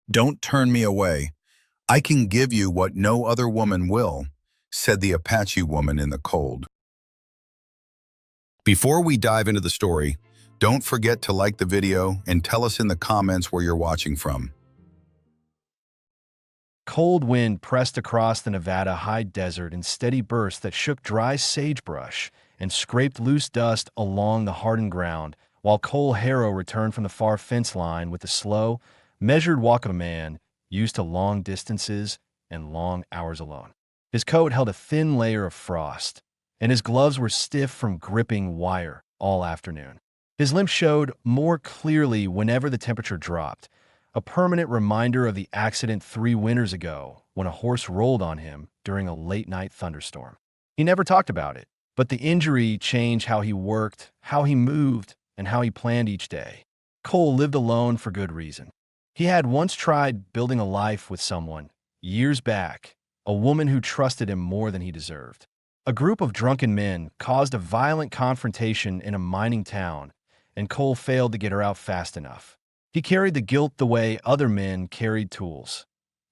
Don't turn me away. I can give you what no other woman will, said the Apache woman in the cold. Before we dive into the story, don't forget to like the video and tell us in the comments where you're watching from. Cold wind pressed across the Nevada high desert in steady bursts that shook dry sagebrush and scraped loose dust along the hardened ground, while Cole Harrow returned from the far fence line with the slow, measured walk of a man used to long distances and long hours alone. His coat held a thin layer of frost, and his gloves were stiff from gripping wire all afternoon. His limp showed more clearly whenever the temperature dropped, a permanent reminder of the accident 3 winters ago when a horse rolled on him during a late-night thunderstorm. He never talked about it, but the injury changed how he worked, how he moved, and how he planned each day. Cole lived alone for good reason. He had once tried building a life with someone, years back, a woman who trusted him more than he deserved. A group of drunken men caused a violent confrontation in a mining town, and Cole failed to get her out fast enough. He carried the guilt the way other men carried tools,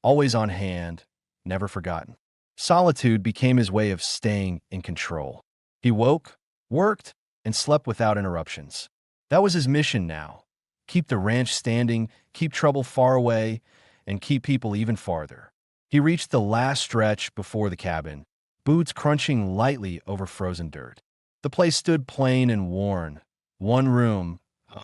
always on hand, never forgotten. Solitude became his way of staying in control. He woke, worked, and slept without interruptions. That was his mission now. Keep the ranch standing, keep trouble far away, and keep people even farther. He reached the last stretch before the cabin, boots crunching lightly over frozen dirt. The place stood plain and worn. One room,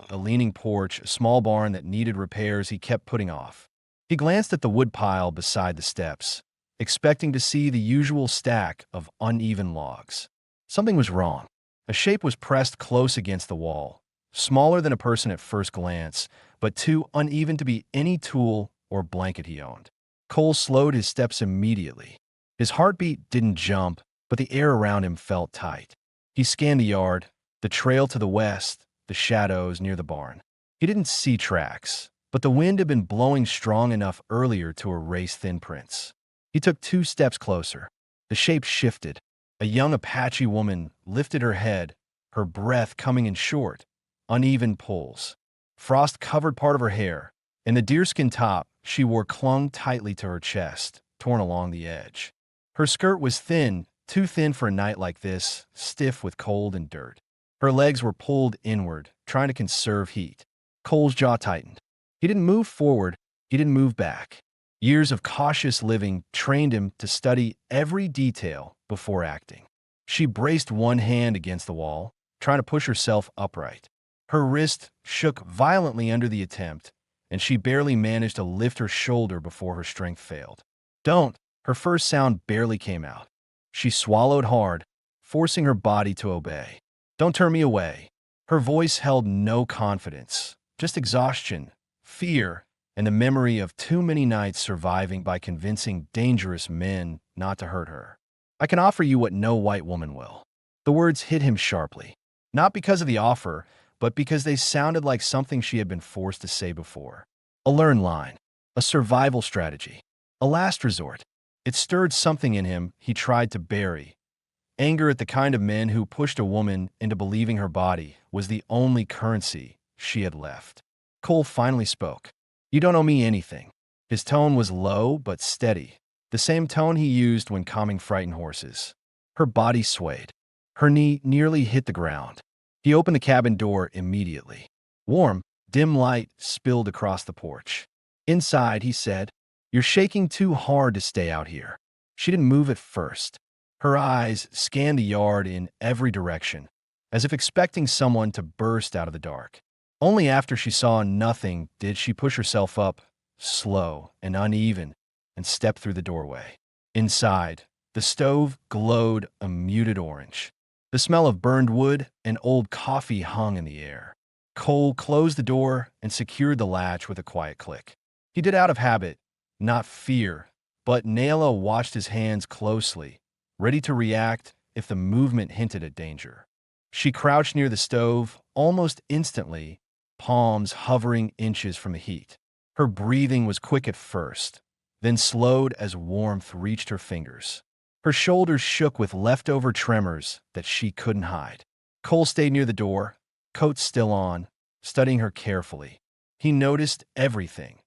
a leaning porch, a small barn that needed repairs he kept putting off. He glanced at the woodpile beside the steps, expecting to see the usual stack of uneven logs. Something was wrong. A shape was pressed close against the wall, smaller than a person at first glance, but too uneven to be any tool or blanket he owned. Cole slowed his steps immediately. His heartbeat didn't jump, but the air around him felt tight. He scanned the yard, the trail to the west, the shadows near the barn. He didn't see tracks, but the wind had been blowing strong enough earlier to erase thin prints. He took 2 steps closer. The shape shifted. A young Apache woman lifted her head, her breath coming in short, uneven pulls. Frost covered part of her hair, and the deerskin top she wore clung tightly to her chest, torn along the edge. Her skirt was thin, too thin for a night like this, stiff with cold and dirt. Her legs were pulled inward, trying to conserve heat. Cole's jaw tightened. He didn't move forward, he didn't move back. Years of cautious living trained him to study every detail before acting. She braced one hand against the wall, trying to push herself upright. Her wrist shook violently under the attempt, and she barely managed to lift her shoulder before her strength failed. "Don't!" Her first sound barely came out. She swallowed hard, forcing her body to obey. "Don't turn me away." Her voice held no confidence, just exhaustion, fear, and the memory of too many nights surviving by convincing dangerous men not to hurt her. "I can offer you what no white woman will." The words hit him sharply, not because of the offer, but because they sounded like something she had been forced to say before. A learned line, a survival strategy, a last resort. It stirred something in him he tried to bury. Anger at the kind of men who pushed a woman into believing her body was the only currency she had left. Cole finally spoke. "You don't owe me anything." His tone was low but steady, the same tone he used when calming frightened horses. Her body swayed. Her knee nearly hit the ground. He opened the cabin door immediately. Warm, dim light spilled across the porch. Inside, he said, "You're shaking too hard to stay out here." She didn't move at first. Her eyes scanned the yard in every direction, as if expecting someone to burst out of the dark. Only after she saw nothing did she push herself up, slow and uneven, and step through the doorway. Inside, the stove glowed a muted orange. The smell of burned wood and old coffee hung in the air. Cole closed the door and secured the latch with a quiet click. He did out of habit, not fear, but Nayla watched his hands closely, ready to react if the movement hinted at danger. She crouched near the stove almost instantly, palms hovering inches from the heat. Her breathing was quick at first, then slowed as warmth reached her fingers. Her shoulders shook with leftover tremors that she couldn't hide. Cole stayed near the door, coat still on, studying her carefully. He noticed everything.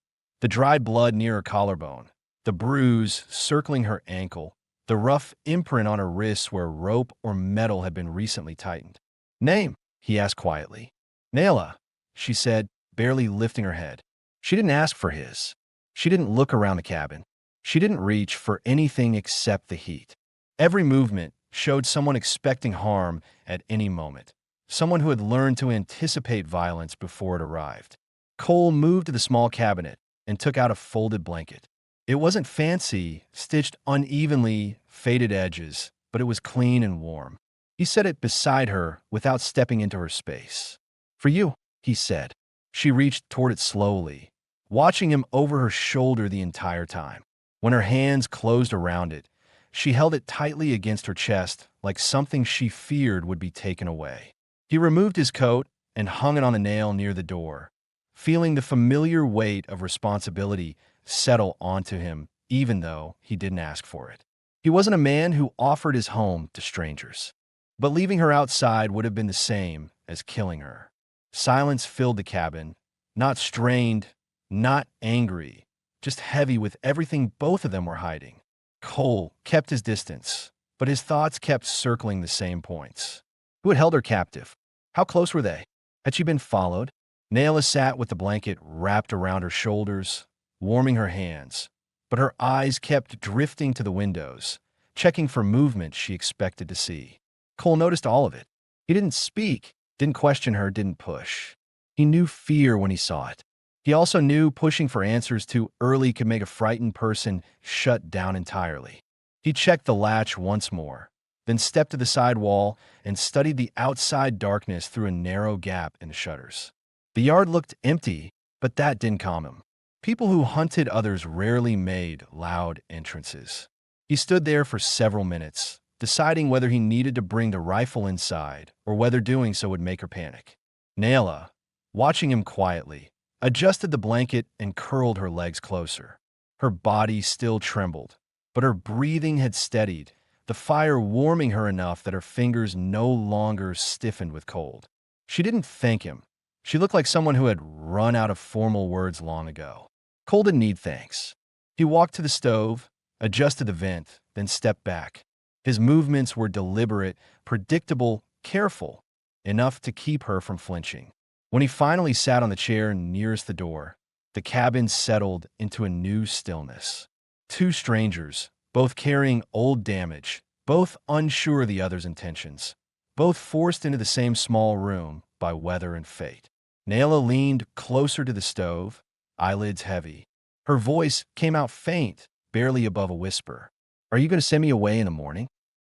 The dry blood near her collarbone, the bruise circling her ankle, the rough imprint on her wrists where rope or metal had been recently tightened. "Name?" he asked quietly. "Nayla," she said, barely lifting her head. She didn't ask for his. She didn't look around the cabin. She didn't reach for anything except the heat. Every movement showed someone expecting harm at any moment, someone who had learned to anticipate violence before it arrived. Cole moved to the small cabinet and took out a folded blanket. It wasn't fancy, stitched unevenly, faded edges, but it was clean and warm. He set it beside her without stepping into her space. "For you," he said. She reached toward it slowly, watching him over her shoulder the entire time. When her hands closed around it, she held it tightly against her chest like something she feared would be taken away. He removed his coat and hung it on a nail near the door, feeling the familiar weight of responsibility settle onto him, even though he didn't ask for it. He wasn't a man who offered his home to strangers, but leaving her outside would have been the same as killing her. Silence filled the cabin, not strained, not angry, just heavy with everything both of them were hiding. Cole kept his distance, but his thoughts kept circling the same points. Who had held her captive? How close were they? Had she been followed? Nayla sat with the blanket wrapped around her shoulders, warming her hands, but her eyes kept drifting to the windows, checking for movement she expected to see. Cole noticed all of it. He didn't speak, didn't question her, didn't push. He knew fear when he saw it. He also knew pushing for answers too early could make a frightened person shut down entirely. He checked the latch once more, then stepped to the side wall and studied the outside darkness through a narrow gap in the shutters. The yard looked empty, but that didn't calm him. People who hunted others rarely made loud entrances. He stood there for several minutes, deciding whether he needed to bring the rifle inside or whether doing so would make her panic. Nayla, watching him quietly, adjusted the blanket and curled her legs closer. Her body still trembled, but her breathing had steadied, the fire warming her enough that her fingers no longer stiffened with cold. She didn't thank him. She looked like someone who had run out of formal words long ago. Cole didn't need thanks. He walked to the stove, adjusted the vent, then stepped back. His movements were deliberate, predictable, careful, enough to keep her from flinching. When he finally sat on the chair nearest the door, the cabin settled into a new stillness. Two strangers, both carrying old damage, both unsure of the other's intentions, both forced into the same small room by weather and fate. Nayla leaned closer to the stove, eyelids heavy. Her voice came out faint, barely above a whisper. "Are you going to send me away in the morning?"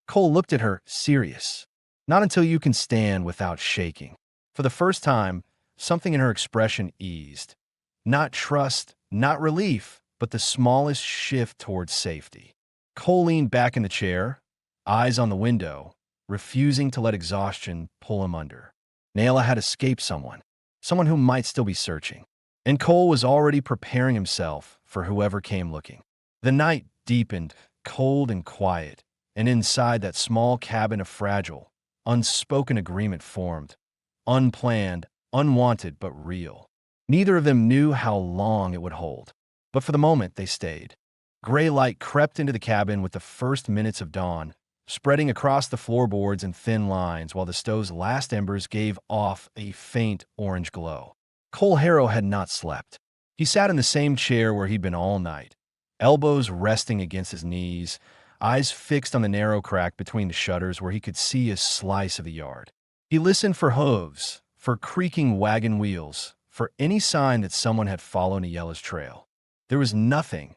Cole looked at her, serious. "Not until you can stand without shaking." For the first time, something in her expression eased. Not trust, not relief, but the smallest shift towards safety. Cole leaned back in the chair, eyes on the window, refusing to let exhaustion pull him under. Nayla had escaped someone who might still be searching. And Cole was already preparing himself for whoever came looking. The night deepened, cold and quiet, and inside that small cabin a fragile, unspoken agreement formed. Unplanned, unwanted, but real. Neither of them knew how long it would hold. But for the moment, they stayed. Gray light crept into the cabin with the first minutes of dawn, spreading across the floorboards in thin lines while the stove's last embers gave off a faint orange glow. Cole Harrow had not slept. He sat in the same chair where he'd been all night, elbows resting against his knees, eyes fixed on the narrow crack between the shutters where he could see a slice of the yard. He listened for hooves, for creaking wagon wheels, for any sign that someone had followed Niela's trail. There was nothing,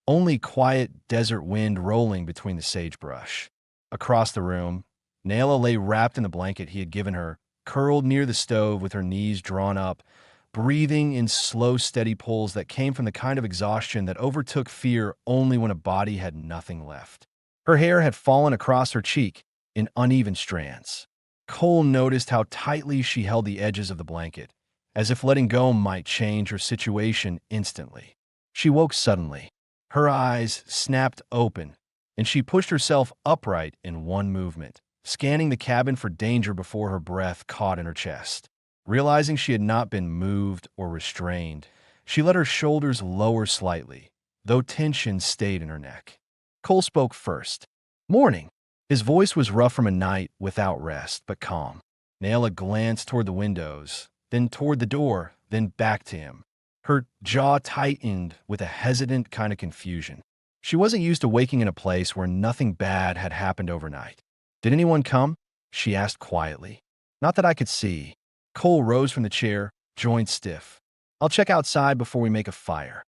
only quiet desert wind rolling between the sagebrush. Across the room, Nayla lay wrapped in the blanket he had given her, curled near the stove with her knees drawn up, breathing in slow, steady pulls that came from the kind of exhaustion that overtook fear only when a body had nothing left. Her hair had fallen across her cheek in uneven strands. Cole noticed how tightly she held the edges of the blanket, as if letting go might change her situation instantly. She woke suddenly. Her eyes snapped open, and she pushed herself upright in one movement, scanning the cabin for danger before her breath caught in her chest. Realizing she had not been moved or restrained, She let her shoulders lower slightly, though tension stayed in her neck. Cole spoke first. "Morning." His voice was rough from a night without rest, but calm. Naila glanced toward the windows, then toward the door, then back to him. Her jaw tightened with a hesitant kind of confusion. She wasn't used to waking in a place where nothing bad had happened overnight. "Did anyone come?" she asked quietly. "Not that I could see." Cole rose from the chair, joints stiff. "I'll check outside before we make a fire."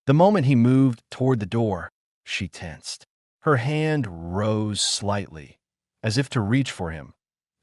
The moment he moved toward the door, she tensed. Her hand rose slightly, as if to reach for him,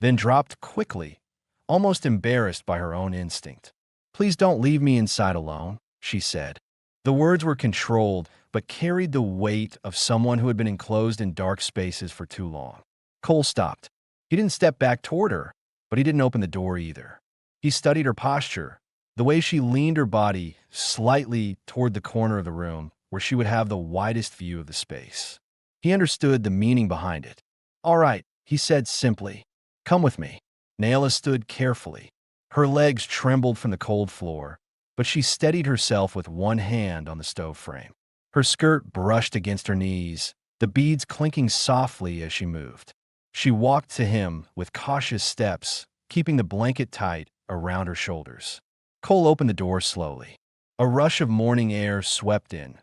then dropped quickly, almost embarrassed by her own instinct. "Please don't leave me inside alone," she said. The words were controlled, but carried the weight of someone who had been enclosed in dark spaces for too long. Cole stopped. He didn't step back toward her, but he didn't open the door either. He studied her posture, the way she leaned her body slightly toward the corner of the room where she would have the widest view of the space. He understood the meaning behind it. "All right," he said simply. "Come with me." Naila stood carefully. Her legs trembled from the cold floor, but she steadied herself with one hand on the stove frame. Her skirt brushed against her knees, the beads clinking softly as she moved. She walked to him with cautious steps, keeping the blanket tight around her shoulders. Cole opened the door slowly. A rush of morning air swept in,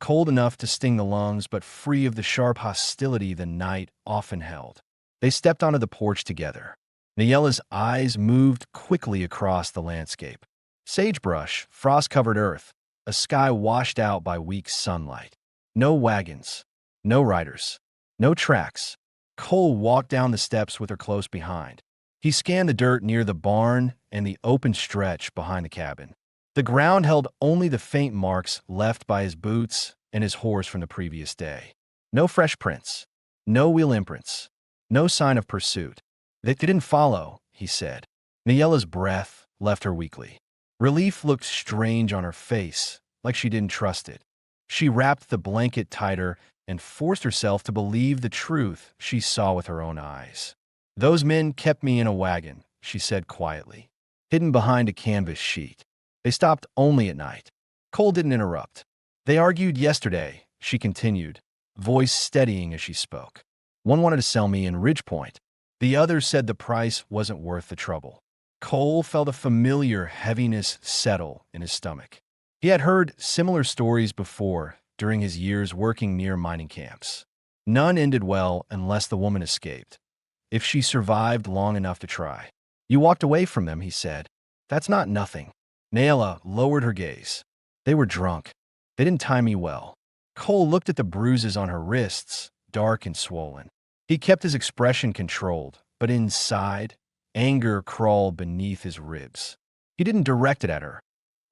cold enough to sting the lungs, but free of the sharp hostility the night often held. They stepped onto the porch together. Naila's eyes moved quickly across the landscape. Sagebrush, frost-covered earth, a sky washed out by weak sunlight. No wagons, no riders, no tracks. Cole walked down the steps with her close behind. He scanned the dirt near the barn and the open stretch behind the cabin. The ground held only the faint marks left by his boots and his horse from the previous day. No fresh prints, no wheel imprints, no sign of pursuit. "They didn't follow," he said. Naila's breath left her weakly. Relief looked strange on her face, like she didn't trust it. She wrapped the blanket tighter and forced herself to believe the truth she saw with her own eyes. "Those men kept me in a wagon," she said quietly, hidden behind a canvas sheet. "They stopped only at night." Cole didn't interrupt. "They argued yesterday," she continued, voice steadying as she spoke. "One wanted to sell me in Ridgepoint. The other said the price wasn't worth the trouble." Cole felt a familiar heaviness settle in his stomach. He had heard similar stories before during his years working near mining camps. None ended well unless the woman escaped, if she survived long enough to try. "You walked away from them," he said. "That's not nothing." Naila lowered her gaze. "They were drunk. They didn't time me well." Cole looked at the bruises on her wrists, dark and swollen. He kept his expression controlled, but inside, anger crawled beneath his ribs. He didn't direct it at her,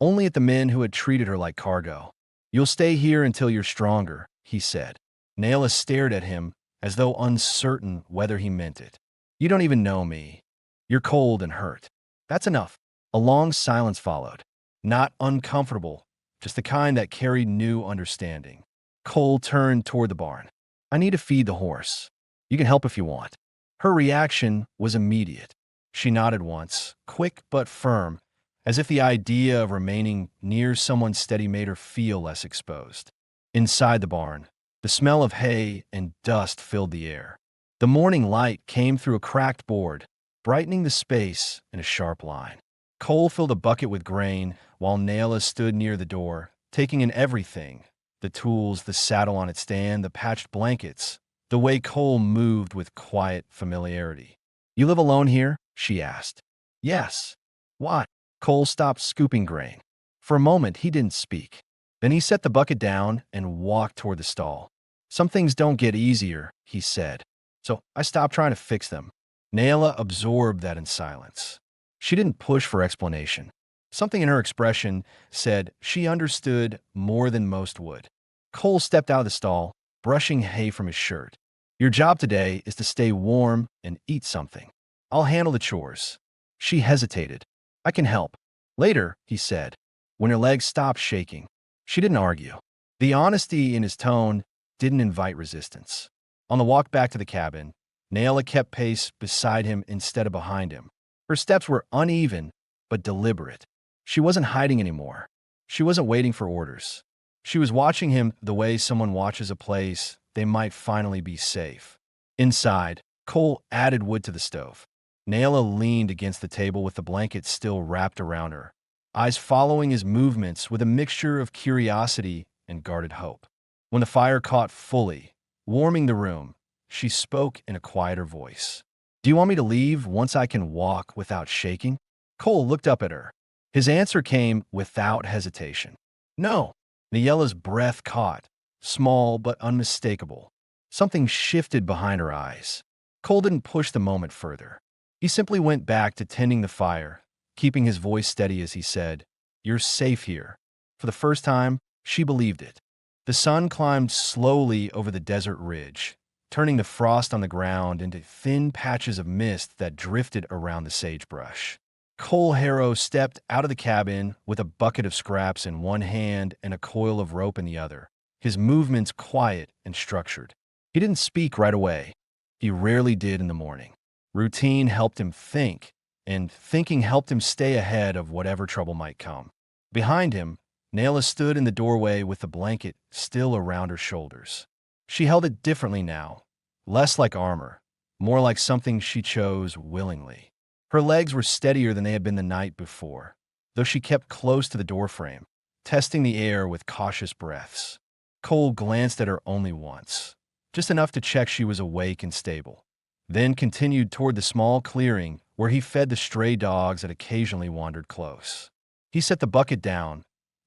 only at the men who had treated her like cargo. "You'll stay here until you're stronger," he said. Naila stared at him as though uncertain whether he meant it. "You don't even know me. You're cold and hurt." "That's enough." A long silence followed. Not uncomfortable, just the kind that carried new understanding. Cole turned toward the barn. "I need to feed the horse. You can help if you want." Her reaction was immediate. She nodded once, quick but firm, as if the idea of remaining near someone steady made her feel less exposed. Inside the barn, the smell of hay and dust filled the air. The morning light came through a cracked board, brightening the space in a sharp line. Cole filled a bucket with grain while Naila stood near the door, taking in everything: the tools, the saddle on its stand, the patched blankets, the way Cole moved with quiet familiarity. "You live alone here?" she asked. "Yes." "Why?" Cole stopped scooping grain. For a moment, he didn't speak. Then he set the bucket down and walked toward the stall. "Some things don't get easier," he said. "So I stopped trying to fix them." Naila absorbed that in silence. She didn't push for explanation. Something in her expression said she understood more than most would. Cole stepped out of the stall, brushing hay from his shirt. "Your job today is to stay warm and eat something. I'll handle the chores." She hesitated. "I can help." "Later," he said, when her legs stopped shaking. She didn't argue. The honesty in his tone didn't invite resistance. On the walk back to the cabin, Naila kept pace beside him instead of behind him. Her steps were uneven but deliberate. She wasn't hiding anymore. She wasn't waiting for orders. She was watching him the way someone watches a place they might finally be safe. Inside, Cole added wood to the stove. Naila leaned against the table with the blanket still wrapped around her, eyes following his movements with a mixture of curiosity and guarded hope. When the fire caught fully, warming the room, she spoke in a quieter voice. "Do you want me to leave once I can walk without shaking?" Cole looked up at her. His answer came without hesitation. "No." Niela's breath caught, small but unmistakable. Something shifted behind her eyes. Cole didn't push the moment further. He simply went back to tending the fire, keeping his voice steady as he said, "You're safe here." For the first time, she believed it. The sun climbed slowly over the desert ridge, turning the frost on the ground into thin patches of mist that drifted around the sagebrush. Cole Harrow stepped out of the cabin with a bucket of scraps in one hand and a coil of rope in the other, his movements quiet and structured. He didn't speak right away. He rarely did in the morning. Routine helped him think, and thinking helped him stay ahead of whatever trouble might come. Behind him, Naila stood in the doorway with the blanket still around her shoulders. She held it differently now, less like armor, more like something she chose willingly. Her legs were steadier than they had been the night before, though she kept close to the doorframe, testing the air with cautious breaths. Cole glanced at her only once, just enough to check she was awake and stable, then continued toward the small clearing where he fed the stray dogs that occasionally wandered close. He set the bucket down,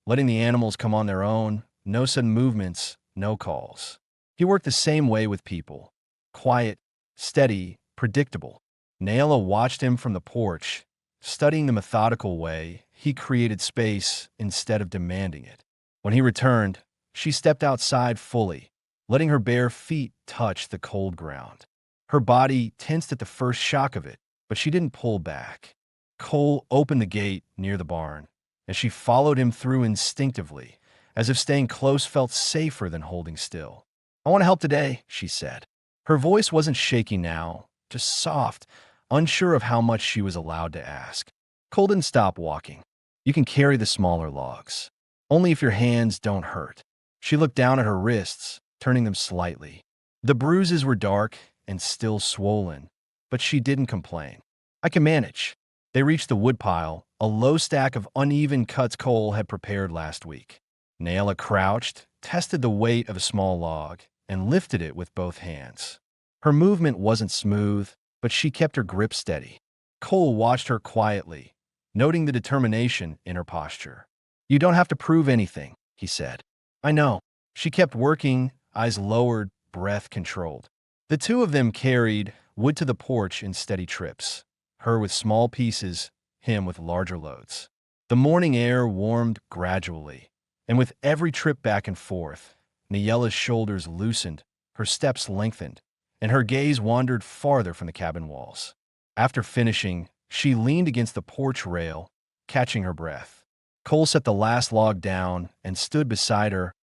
letting the animals come on their own, no sudden movements, no calls. He worked the same way with people, quiet, steady, predictable. Naila watched him from the porch, studying the methodical way he created space instead of demanding it. When he returned, she stepped outside fully, letting her bare feet touch the cold ground. Her body tensed at the first shock of it, but she didn't pull back. Cole opened the gate near the barn, and she followed him through instinctively, as if staying close felt safer than holding still. "I want to help today," she said. Her voice wasn't shaky now, just soft, unsure of how much she was allowed to ask. Cole didn't stop walking. "You can carry the smaller logs. Only if your hands don't hurt." She looked down at her wrists, turning them slightly. The bruises were dark and still swollen, but she didn't complain. "I can manage." They reached the woodpile, a low stack of uneven cuts Cole had prepared last week. Naila crouched, tested the weight of a small log, and lifted it with both hands. Her movement wasn't smooth, but she kept her grip steady. Cole watched her quietly, noting the determination in her posture. "You don't have to prove anything," he said. "I know." She kept working, eyes lowered, breath controlled. The two of them carried wood to the porch in steady trips, her with small pieces, him with larger loads. The morning air warmed gradually, and with every trip back and forth, Niela's shoulders loosened, her steps lengthened, and her gaze wandered farther from the cabin walls. After finishing, she leaned against the porch rail, catching her breath. Cole set the last log down and stood beside her,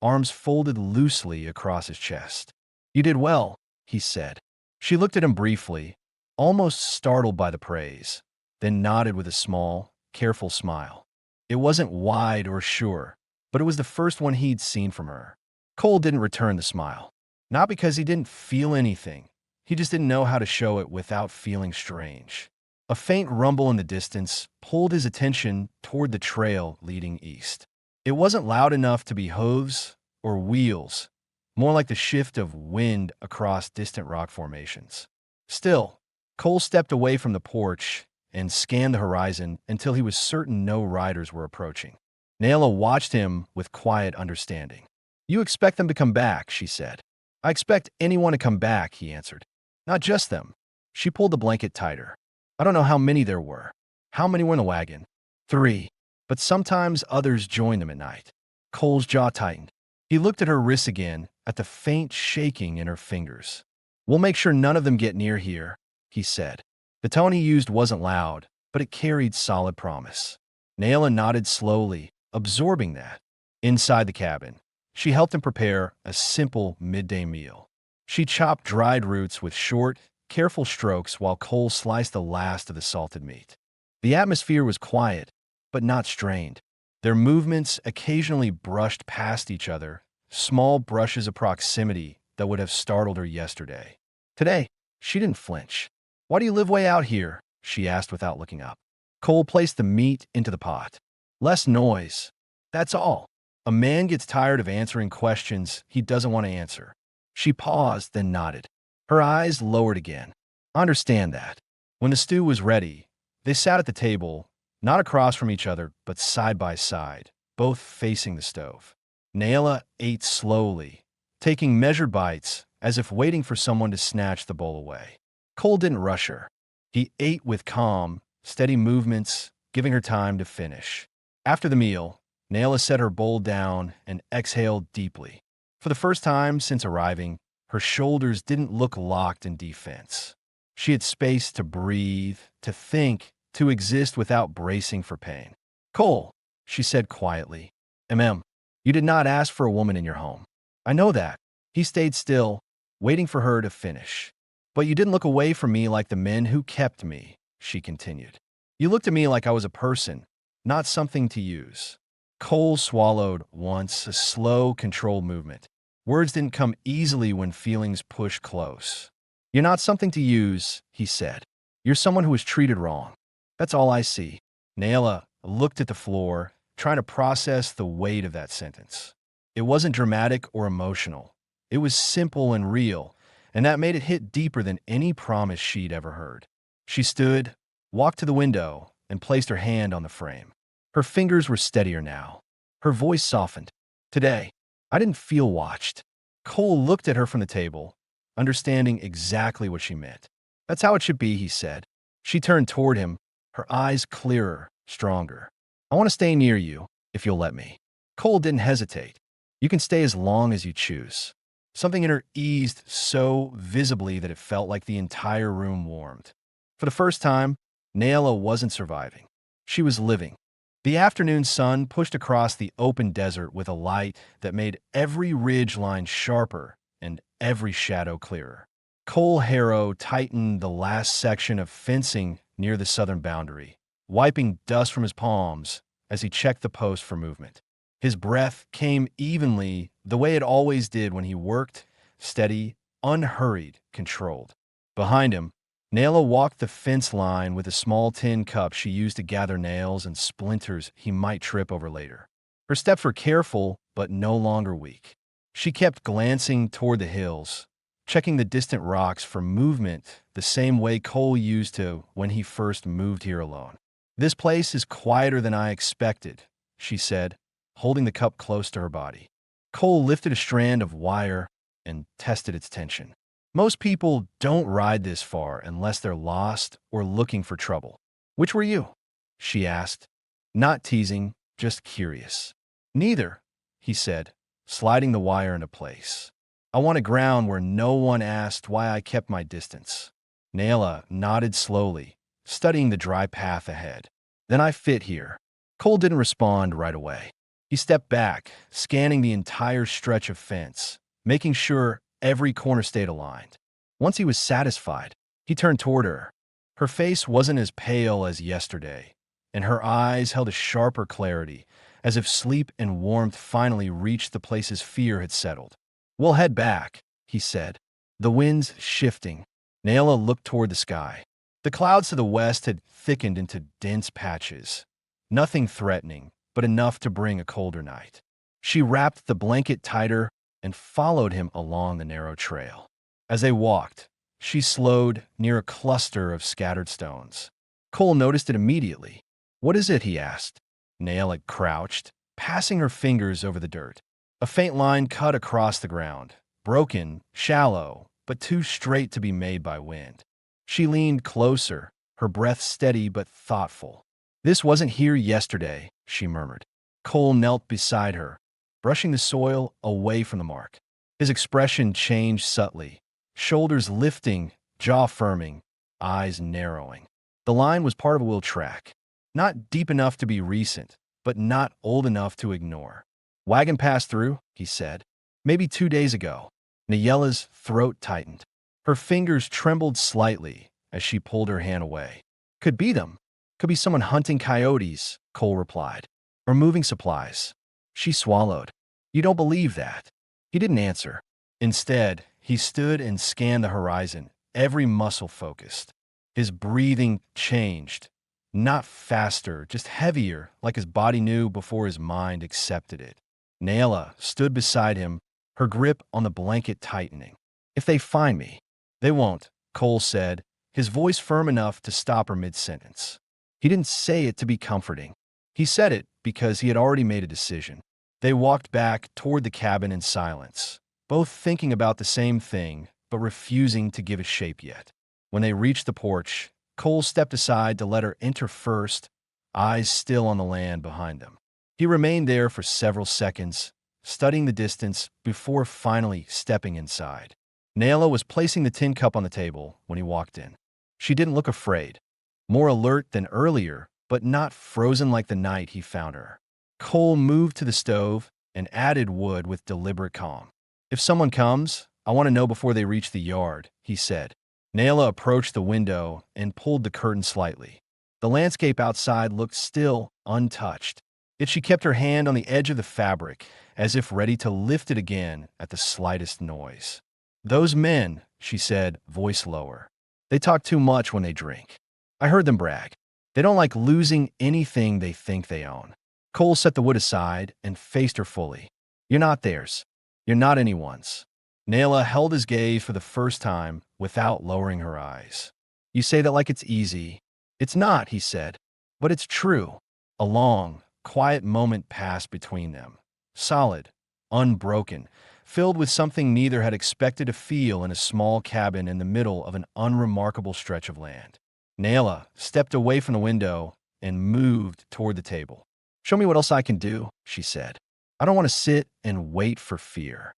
arms folded loosely across his chest. "You did well," he said. She looked at him briefly, almost startled by the praise, then nodded with a small, careful smile. It wasn't wide or sure, but it was the first one he'd seen from her. Cole didn't return the smile. Not because he didn't feel anything. He just didn't know how to show it without feeling strange. A faint rumble in the distance pulled his attention toward the trail leading east. It wasn't loud enough to be hooves or wheels, more like the shift of wind across distant rock formations. Still, Cole stepped away from the porch and scanned the horizon until he was certain no riders were approaching. Naila watched him with quiet understanding. "You expect them to come back," she said. "I expect anyone to come back," he answered. "Not just them." She pulled the blanket tighter. "I don't know how many there were. How many were in the wagon?" "3. But sometimes others join them at night." Cole's jaw tightened. He looked at her wrists again, at the faint shaking in her fingers. "We'll make sure none of them get near here," he said. The tone he used wasn't loud, but it carried solid promise. Naila nodded slowly, absorbing that. Inside the cabin, she helped him prepare a simple midday meal. She chopped dried roots with short, careful strokes while Cole sliced the last of the salted meat. The atmosphere was quiet, but not strained. Their movements occasionally brushed past each other, small brushes of proximity that would have startled her yesterday. Today, she didn't flinch. "Why do you live way out here?" she asked without looking up. Cole placed the meat into the pot. "Less noise. That's all." A man gets tired of answering questions he doesn't want to answer. She paused, then nodded. Her eyes lowered again. "I understand that." When the stew was ready, they sat at the table, not across from each other, but side by side, both facing the stove. Naila ate slowly, taking measured bites, as if waiting for someone to snatch the bowl away. Cole didn't rush her. He ate with calm, steady movements, giving her time to finish. After the meal, Naila set her bowl down and exhaled deeply. For the first time since arriving, her shoulders didn't look locked in defense. She had space to breathe, to think, to exist without bracing for pain. "Cole," she said quietly, you did not ask for a woman in your home. I know that." He stayed still, waiting for her to finish. "But you didn't look away from me like the men who kept me," she continued. "You looked at me like I was a person, not something to use." Cole swallowed once, a slow, controlled movement. Words didn't come easily when feelings pushed close. "You're not something to use," he said. "You're someone who was treated wrong. That's all I see." Naila looked at the floor, trying to process the weight of that sentence. It wasn't dramatic or emotional. It was simple and real, and that made it hit deeper than any promise she'd ever heard. She stood, walked to the window, and placed her hand on the frame. Her fingers were steadier now. Her voice softened. "Today, I didn't feel watched." Cole looked at her from the table, understanding exactly what she meant. "That's how it should be," he said. She turned toward him, her eyes clearer, stronger. "I want to stay near you, if you'll let me." Cole didn't hesitate. "You can stay as long as you choose." Something in her eased so visibly that it felt like the entire room warmed. For the first time, Naila wasn't surviving. She was living. The afternoon sun pushed across the open desert with a light that made every ridge line sharper and every shadow clearer. Cole Harrow tightened the last section of fencing near the southern boundary, wiping dust from his palms as he checked the post for movement. His breath came evenly, the way it always did when he worked, steady, unhurried, controlled. Behind him, Naila walked the fence line with a small tin cup she used to gather nails and splinters he might trip over later. Her steps were careful, but no longer weak. She kept glancing toward the hills, checking the distant rocks for movement the same way Cole used to when he first moved here alone. "This place is quieter than I expected," she said, holding the cup close to her body. Cole lifted a strand of wire and tested its tension. "Most people don't ride this far unless they're lost or looking for trouble." "Which were you?" she asked, not teasing, just curious. "Neither," he said, sliding the wire into place. "I wanted ground where no one asked why I kept my distance." Naila nodded slowly, studying the dry path ahead. "Then I fit here." Cole didn't respond right away. He stepped back, scanning the entire stretch of fence, making sure every corner stayed aligned. Once he was satisfied, he turned toward her. Her face wasn't as pale as yesterday, and her eyes held a sharper clarity, as if sleep and warmth finally reached the places fear had settled. "We'll head back," he said. The wind's shifting. Naila looked toward the sky. The clouds to the west had thickened into dense patches. Nothing threatening, but enough to bring a colder night. She wrapped the blanket tighter and followed him along the narrow trail. As they walked, she slowed near a cluster of scattered stones. Cole noticed it immediately. "What is it?" he asked. Naila crouched, passing her fingers over the dirt. A faint line cut across the ground, broken, shallow, but too straight to be made by wind. She leaned closer, her breath steady but thoughtful. "This wasn't here yesterday," she murmured. Cole knelt beside her, brushing the soil away from the mark. His expression changed subtly, shoulders lifting, jaw firming, eyes narrowing. The line was part of a wheel track, not deep enough to be recent, but not old enough to ignore. "Wagon passed through," he said. "Maybe 2 days ago." Nayela's throat tightened. Her fingers trembled slightly as she pulled her hand away. "Could be them. Could be someone hunting coyotes," Cole replied. or moving supplies? She swallowed. You don't believe that? He didn't answer. Instead, he stood and scanned the horizon, every muscle focused. His breathing changed. Not faster, just heavier, like his body knew before his mind accepted it. Nayla stood beside him, her grip on the blanket tightening. If they find me, they won't, Cole said, his voice firm enough to stop her mid-sentence. He didn't say it to be comforting. He said it because he had already made a decision. They walked back toward the cabin in silence, both thinking about the same thing, but refusing to give it shape yet. When they reached the porch, Cole stepped aside to let her enter first, eyes still on the land behind them. He remained there for several seconds, studying the distance before finally stepping inside. Nayla was placing the tin cup on the table when he walked in. She didn't look afraid, more alert than earlier, but not frozen like the night he found her. Cole moved to the stove and added wood with deliberate calm. If someone comes, I want to know before they reach the yard, he said. Nayla approached the window and pulled the curtain slightly. The landscape outside looked still, untouched. Yet she kept her hand on the edge of the fabric, as if ready to lift it again at the slightest noise. Those men, she said, voice lower. They talk too much when they drink. I heard them brag. They don't like losing anything they think they own. Cole set the wood aside and faced her fully. You're not theirs. You're not anyone's. Nayla held his gaze for the first time without lowering her eyes. You say that like it's easy. It's not, he said, but it's true. A long, quiet moment passed between them. Solid, unbroken, filled with something neither had expected to feel in a small cabin in the middle of an unremarkable stretch of land. Nayla stepped away from the window and moved toward the table. Show me what else I can do, she said. I don't want to sit and wait for fear.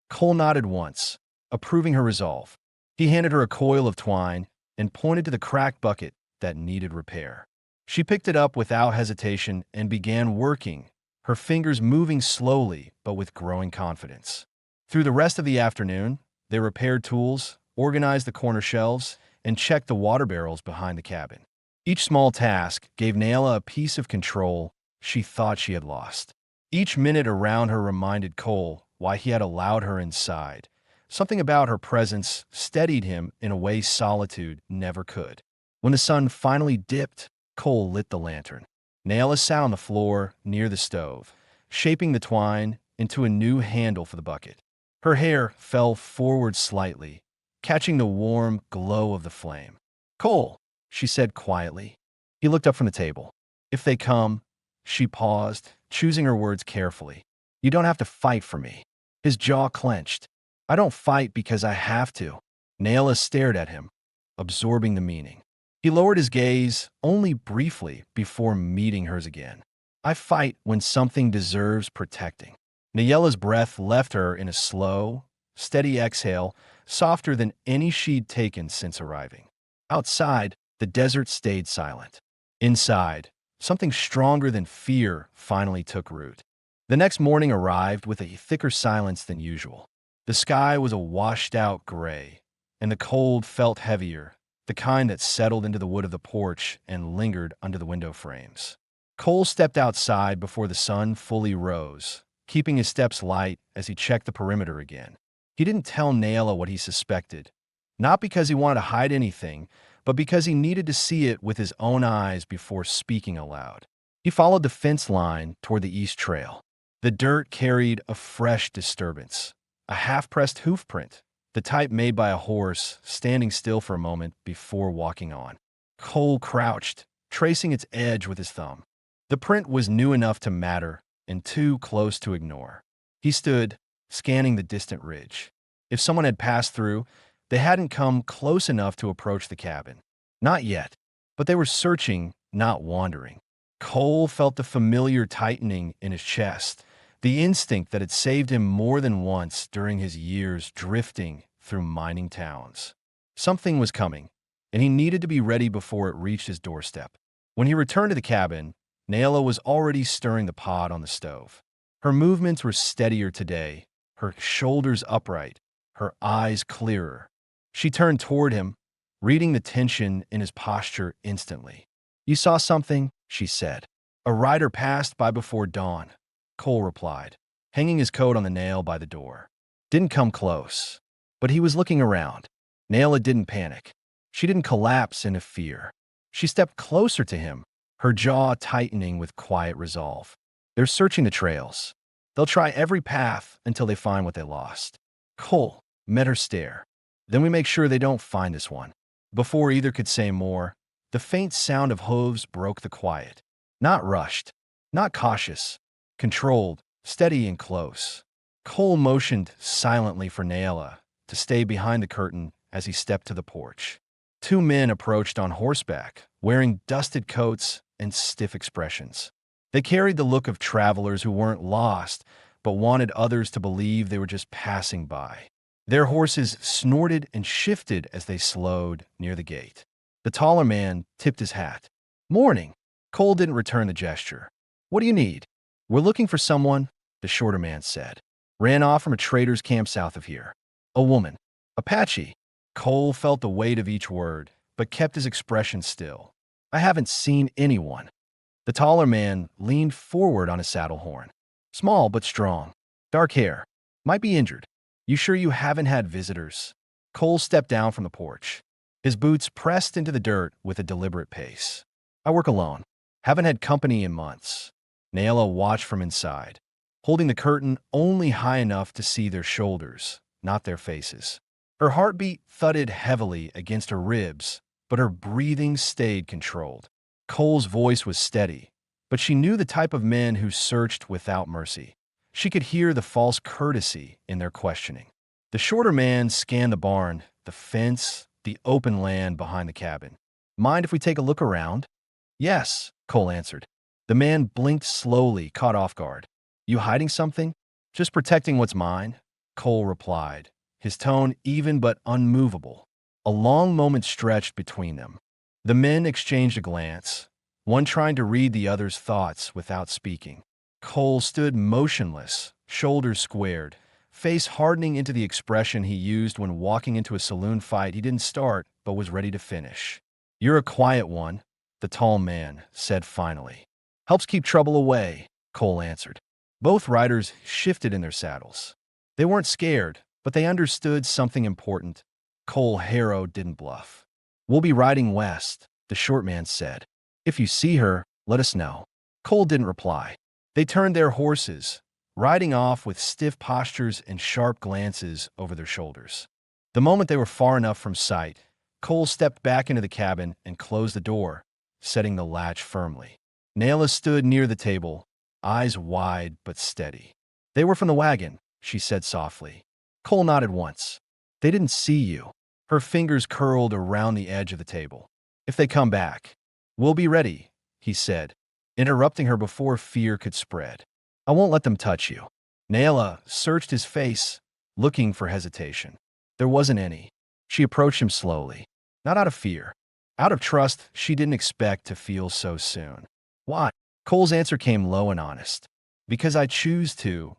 Cole nodded once, approving her resolve. He handed her a coil of twine and pointed to the cracked bucket that needed repair. She picked it up without hesitation and began working, her fingers moving slowly but with growing confidence. Through the rest of the afternoon, they repaired tools, organized the corner shelves, and checked the water barrels behind the cabin. Each small task gave Nayla a piece of control she thought she had lost. Each minute around her reminded Cole why he had allowed her inside. Something about her presence steadied him in a way solitude never could. When the sun finally dipped, Cole lit the lantern. Nayla sat on the floor near the stove, shaping the twine into a new handle for the bucket. Her hair fell forward slightly, catching the warm glow of the flame. Cole, she said quietly. He looked up from the table. If they come, she paused, choosing her words carefully. You don't have to fight for me. His jaw clenched. I don't fight because I have to. Nayla stared at him, absorbing the meaning. He lowered his gaze only briefly before meeting hers again. I fight when something deserves protecting. Nayela's breath left her in a slow, steady exhale, softer than any she'd taken since arriving. Outside, the desert stayed silent. Inside, something stronger than fear finally took root. The next morning arrived with a thicker silence than usual. The sky was a washed-out gray, and the cold felt heavier, the kind that settled into the wood of the porch and lingered under the window frames. Cole stepped outside before the sun fully rose, keeping his steps light as he checked the perimeter again. He didn't tell Nayla what he suspected, not because he wanted to hide anything, but because he needed to see it with his own eyes before speaking aloud. He followed the fence line toward the east trail. The dirt carried a fresh disturbance, a half-pressed hoof print, the type made by a horse standing still for a moment before walking on. Cole crouched, tracing its edge with his thumb. The print was new enough to matter and too close to ignore. He stood, scanning the distant ridge. If someone had passed through, they hadn't come close enough to approach the cabin. Not yet, but they were searching, not wandering. Cole felt the familiar tightening in his chest, the instinct that had saved him more than once during his years drifting through mining towns. Something was coming, and he needed to be ready before it reached his doorstep. When he returned to the cabin, Nayla was already stirring the pot on the stove. Her movements were steadier today, her shoulders upright, her eyes clearer. She turned toward him, reading the tension in his posture instantly. You saw something, she said. A rider passed by before dawn, Cole replied, hanging his coat on the nail by the door. Didn't come close, but he was looking around. Naila didn't panic. She didn't collapse into fear. She stepped closer to him, her jaw tightening with quiet resolve. They're searching the trails. They'll try every path until they find what they lost. Cole met her stare. Then we make sure they don't find this one. Before either could say more, the faint sound of hooves broke the quiet. Not rushed, not cautious, controlled, steady and close. Cole motioned silently for Naila to stay behind the curtain as he stepped to the porch. Two men approached on horseback, wearing dusted coats and stiff expressions. They carried the look of travelers who weren't lost, but wanted others to believe they were just passing by. Their horses snorted and shifted as they slowed near the gate. The taller man tipped his hat. "Morning." Cole didn't return the gesture. "What do you need?" "We're looking for someone," the shorter man said. "Ran off from a trader's camp south of here." "A woman." "Apache." Cole felt the weight of each word, but kept his expression still. "I haven't seen anyone." The taller man leaned forward on his saddle horn. Small but strong. Dark hair. "Might be injured." "You sure you haven't had visitors?" Cole stepped down from the porch. His boots pressed into the dirt with a deliberate pace. "I work alone. Haven't had company in months." Naila watched from inside, holding the curtain only high enough to see their shoulders, not their faces. Her heartbeat thudded heavily against her ribs, but her breathing stayed controlled. Cole's voice was steady, but she knew the type of men who searched without mercy. She could hear the false courtesy in their questioning. The shorter man scanned the barn, the fence, the open land behind the cabin. "Mind if we take a look around?" "Yes," Cole answered. The man blinked slowly, caught off guard. "You hiding something?" "Just protecting what's mine," Cole replied, his tone even but unmovable. A long moment stretched between them. The men exchanged a glance, one trying to read the other's thoughts without speaking. Cole stood motionless, shoulders squared, face hardening into the expression he used when walking into a saloon fight he didn't start but was ready to finish. "You're a quiet one," the tall man said finally. "Helps keep trouble away," Cole answered. Both riders shifted in their saddles. They weren't scared, but they understood something important. Cole Harrow didn't bluff. "We'll be riding west," the short man said. "If you see her, let us know." Cole didn't reply. They turned their horses, riding off with stiff postures and sharp glances over their shoulders. The moment they were far enough from sight, Cole stepped back into the cabin and closed the door, setting the latch firmly. Naila stood near the table, eyes wide but steady. "They were from the wagon," she said softly. Cole nodded once. "They didn't see you." Her fingers curled around the edge of the table. "If they come back, we'll be ready," he said, interrupting her before fear could spread. "I won't let them touch you." Naila searched his face, looking for hesitation. There wasn't any. She approached him slowly, not out of fear, out of trust she didn't expect to feel so soon. "Why?" Cole's answer came low and honest. "Because I choose to."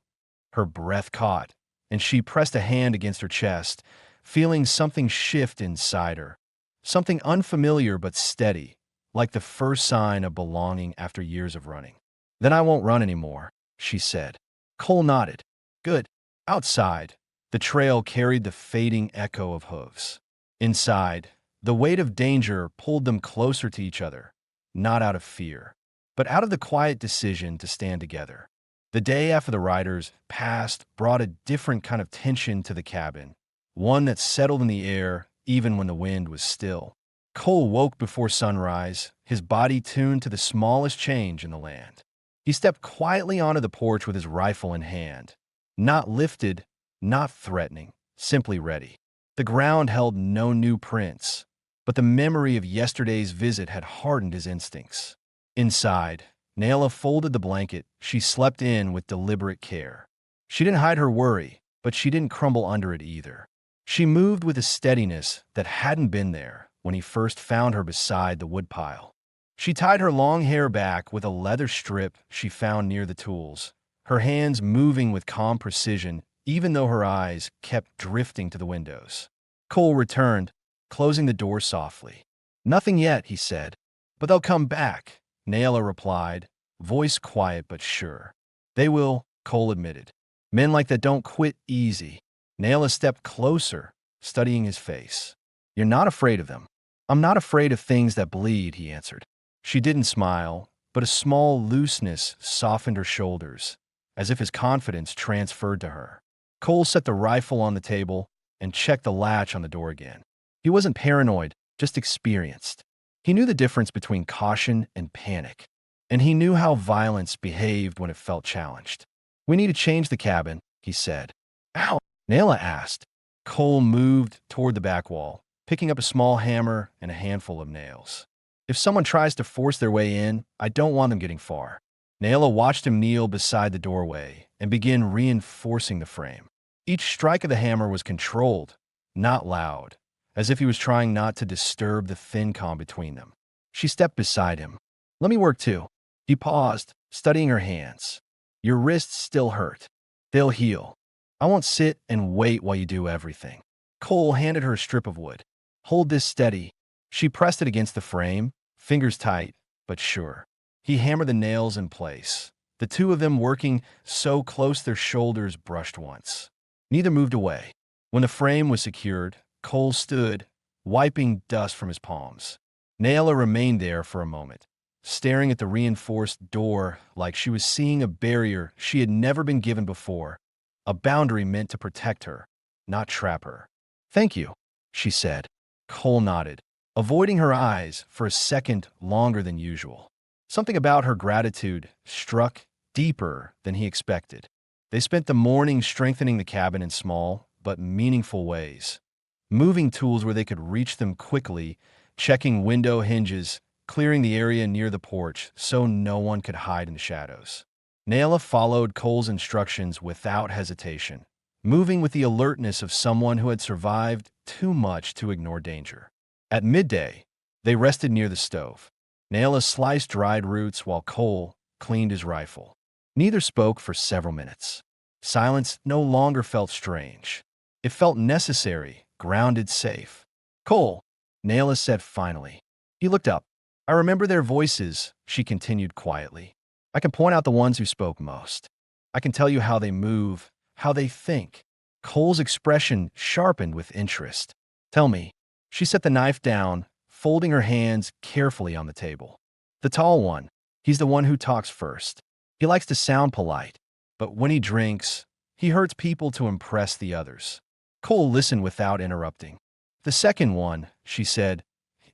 Her breath caught, and she pressed a hand against her chest, feeling something shift inside her. Something unfamiliar but steady, like the first sign of belonging after years of running. "Then I won't run anymore," she said. Cole nodded. "Good." Outside, the trail carried the fading echo of hooves. Inside, the weight of danger pulled them closer to each other, not out of fear, but out of the quiet decision to stand together. The day after the riders passed brought a different kind of tension to the cabin, one that settled in the air even when the wind was still. Cole woke before sunrise, his body tuned to the smallest change in the land. He stepped quietly onto the porch with his rifle in hand, not lifted, not threatening, simply ready. The ground held no new prints, but the memory of yesterday's visit had hardened his instincts. Inside, Naila folded the blanket she slept in with deliberate care. She didn't hide her worry, but she didn't crumble under it either. She moved with a steadiness that hadn't been there when he first found her beside the woodpile. She tied her long hair back with a leather strip she found near the tools, her hands moving with calm precision even though her eyes kept drifting to the windows. Cole returned, closing the door softly. "Nothing yet," he said. "But they'll come back," Naila replied, voice quiet but sure. They will, Cole admitted. Men like that don't quit easy. Nayla stepped closer, studying his face. You're not afraid of them. I'm not afraid of things that bleed, he answered. She didn't smile, but a small looseness softened her shoulders, as if his confidence transferred to her. Cole set the rifle on the table and checked the latch on the door again. He wasn't paranoid, just experienced. He knew the difference between caution and panic, and he knew how violence behaved when it felt challenged. We need to change the cabin, he said. Ow, Nayla asked. Cole moved toward the back wall, picking up a small hammer and a handful of nails. If someone tries to force their way in, I don't want them getting far. Nayla watched him kneel beside the doorway and begin reinforcing the frame. Each strike of the hammer was controlled, not loud, as if he was trying not to disturb the thin calm between them. She stepped beside him. Let me work too. He paused, studying her hands. Your wrists still hurt. They'll heal. I won't sit and wait while you do everything. Cole handed her a strip of wood. Hold this steady. She pressed it against the frame, fingers tight, but sure. He hammered the nails in place, the two of them working so close their shoulders brushed once. Neither moved away. When the frame was secured, Cole stood, wiping dust from his palms. Nayla remained there for a moment, staring at the reinforced door like she was seeing a barrier she had never been given before, a boundary meant to protect her, not trap her. Thank you, she said. Cole nodded, avoiding her eyes for a second longer than usual. Something about her gratitude struck deeper than he expected. They spent the morning strengthening the cabin in small but meaningful ways, moving tools where they could reach them quickly, checking window hinges, clearing the area near the porch so no one could hide in the shadows. Nayla followed Cole's instructions without hesitation, moving with the alertness of someone who had survived too much to ignore danger. At midday, they rested near the stove. Nayla sliced dried roots while Cole cleaned his rifle. Neither spoke for several minutes. Silence no longer felt strange. It felt necessary, grounded, safe. Cole, Nayla said finally. He looked up. I remember their voices, she continued quietly. I can point out the ones who spoke most. I can tell you how they move, how they think. Cole's expression sharpened with interest. Tell me. She set the knife down, folding her hands carefully on the table. The tall one, he's the one who talks first. He likes to sound polite, but when he drinks, he hurts people to impress the others. Cole listened without interrupting. The second one, she said,